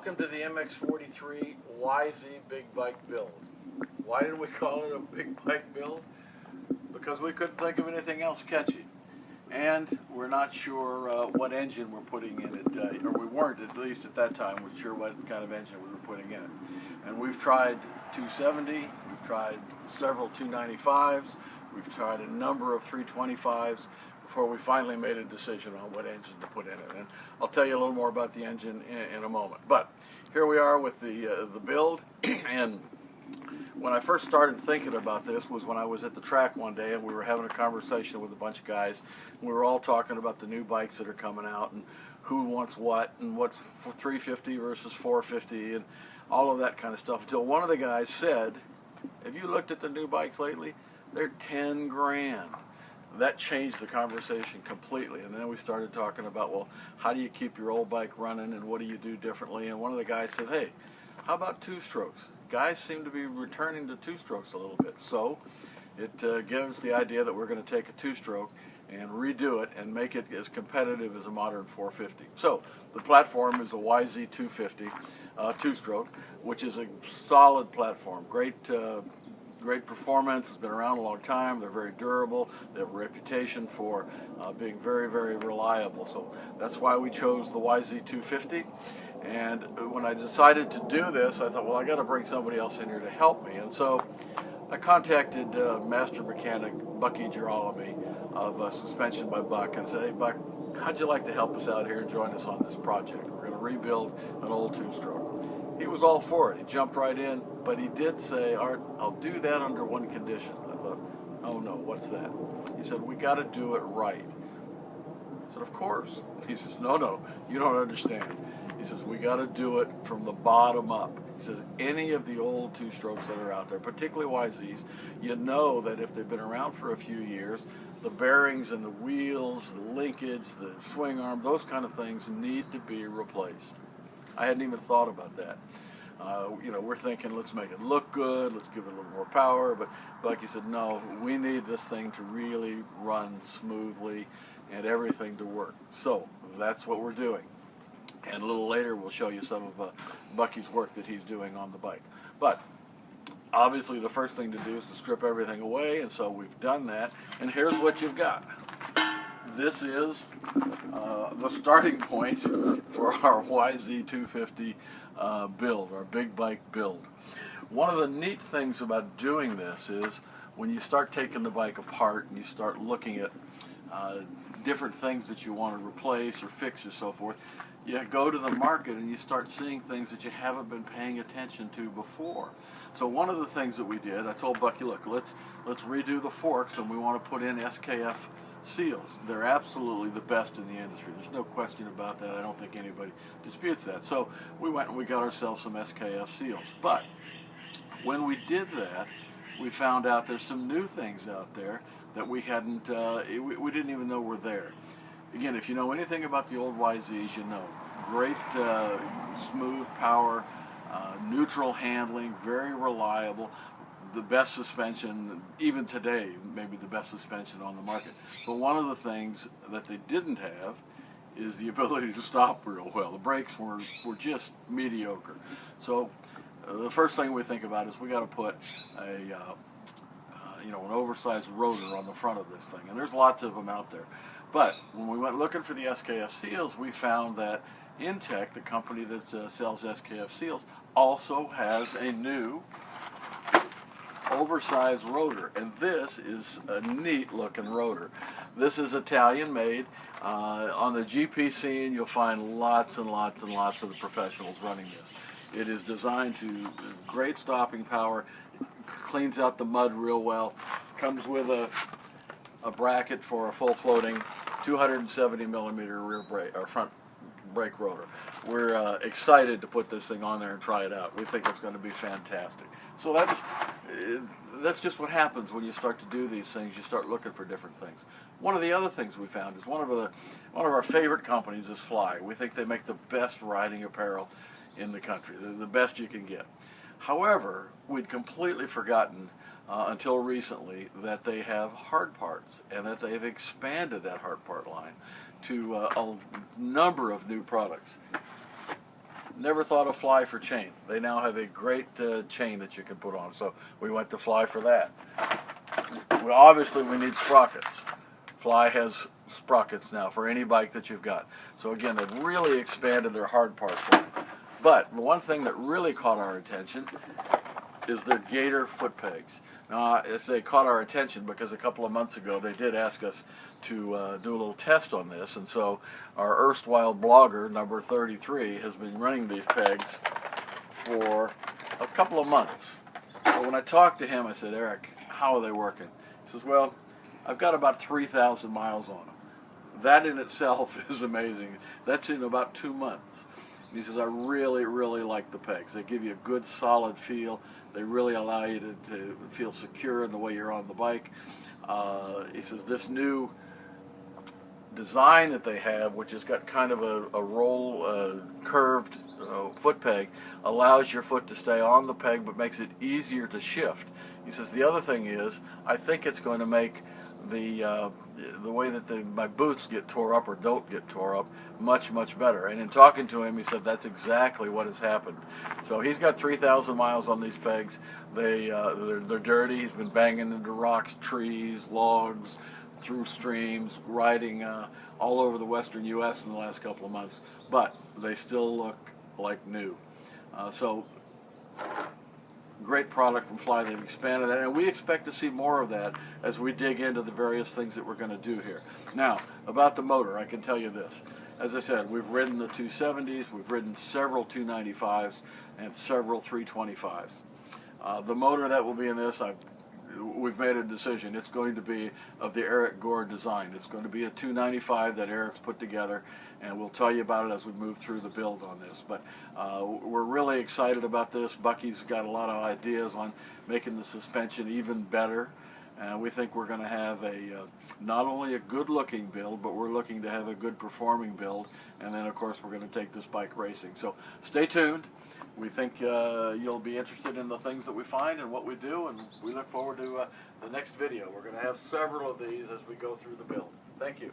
Welcome to the MX43 YZ Big Bike Build. Why did we call it a big bike build? Because we couldn't think of anything else catchy. And we're not sure what engine we're putting in it, or we weren't, at least at that time, we're sure what kind of engine we were putting in it. And we've tried 270, we've tried several 295s, we've tried a number of 325s before we finally made a decision on what engine to put in it. And I'll tell you a little more about the engine in a moment. But here we are with the build, and when I first started thinking about this was when I was at the track one day and we were having a conversation with a bunch of guys. We were all talking about the new bikes that are coming out and who wants what and what's for 350 versus 450 and all of that kind of stuff, until one of the guys said, "Have you looked at the new bikes lately? They're 10 grand. That changed the conversation completely. And then we started talking about, well, how do you keep your old bike running and what do you do differently? And one of the guys said, hey, how about two-strokes? Guys seem to be returning to two-strokes a little bit. So it gives the idea that we're going to take a two-stroke and redo it and make it as competitive as a modern 450. So the platform is a YZ250 two-stroke, which is a solid platform. Great performance. It's been around a long time. They're very durable. They have a reputation for being very, very reliable. So that's why we chose the YZ250. And when I decided to do this, I thought, well, I got to bring somebody else in here to help me. And so I contacted master mechanic Bucky Girolami of Suspension by Buck and said, hey, Buck, how'd you like to help us out here and join us on this project? We're going to rebuild an old two-stroke. He was all for it. He jumped right in, but he did say, Art, I'll do that under one condition. I thought, oh no, what's that? He said, we got to do it right. I said, of course. He says, no, you don't understand. He says, we got to do it from the bottom up. He says, any of the old two-strokes that are out there, particularly YZs, you know that if they've been around for a few years, the bearings and the wheels, the linkage, the swing arm, those kind of things need to be replaced. I hadn't even thought about that. We're thinking, let's make it look good, let's give it a little more power, but Bucky said, no, we need this thing to really run smoothly and everything to work. So that's what we're doing. And a little later we'll show you some of Bucky's work that he's doing on the bike. But obviously the first thing to do is to strip everything away, and so we've done that, and here's what you've got. This is the starting point for our YZ250 build, our big bike build. One of the neat things about doing this is when you start taking the bike apart and you start looking at different things that you want to replace or fix or so forth, you go to the market and you start seeing things that you haven't been paying attention to before. So one of the things that we did, I told Bucky, look, let's redo the forks, and we want to put in SKF seals. They're absolutely the best in the industry. There's no question about that. I don't think anybody disputes that. So we went and we got ourselves some SKF seals. But when we did that, we found out there's some new things out there that we hadn't, we didn't even know were there. Again, if you know anything about the old YZs, you know. Great smooth power, neutral handling, very reliable. The best suspension, even today, maybe the best suspension on the market. But one of the things that they didn't have is the ability to stop real well. The brakes were just mediocre. So the first thing we think about is we got to put an oversized rotor on the front of this thing, and there's lots of them out there. But when we went looking for the SKF seals, we found that Intech, the company that sells SKF seals, also has a new oversized rotor, and this is a neat looking rotor. This is Italian made. On the GP scene you'll find lots and lots and lots of the professionals running this. It is designed to great stopping power, cleans out the mud real well, comes with a bracket for a full floating 270 millimeter rear brake or front brake rotor. We're excited to put this thing on there and try it out. We think it's going to be fantastic. So that's just what happens when you start to do these things. You start looking for different things. One of the other things we found is one of our favorite companies is Fly. We think they make the best riding apparel in the country. They're the best you can get. However, we'd completely forgotten until recently that they have hard parts, and that they've expanded that hard part line to a number of new products. never thought of Fly for chain. They now have a great chain that you can put on, so we went to Fly for that. Well, obviously we need sprockets. Fly has sprockets now for any bike that you've got. So again, they've really expanded their hard parts line. But the one thing that really caught our attention is their Gator foot pegs. Now, they caught our attention because a couple of months ago they did ask us to do a little test on this, and so our erstwhile blogger, number 33, has been running these pegs for a couple of months. So when I talked to him, I said, Eric, how are they working? He says, well, I've got about 3,000 miles on them. That in itself is amazing. That's in about 2 months. And he says, I really, really like the pegs. They give you a good, solid feel. They really allow you to feel secure in the way you're on the bike. He says, this new design that they have, which has got kind of a roll, curved foot peg, allows your foot to stay on the peg but makes it easier to shift. He says, the other thing is, I think it's going to make the way that my boots get tore up or don't get tore up much, much better. And in talking to him, he said that's exactly what has happened. So he's got 3,000 miles on these pegs. They're dirty. He's been banging into rocks, trees, logs, through streams, riding all over the western U.S. in the last couple of months. But they still look like new. So great product from Fly. They've expanded that, and we expect to see more of that as we dig into the various things that we're going to do here. Now, about the motor, I can tell you this. As I said, we've ridden the 270s, we've ridden several 295s, and several 325s. The motor that will be in this, we've made a decision. It's going to be of the Eric Gore design. It's going to be a 295 that Eric's put together, and we'll tell you about it as we move through the build on this. But we're really excited about this. Bucky's got a lot of ideas on making the suspension even better. And we think we're going to have not only a good looking build, but we're looking to have a good performing build. And then of course we're going to take this bike racing. So stay tuned. We think you'll be interested in the things that we find and what we do, and we look forward to the next video. We're going to have several of these as we go through the build. Thank you.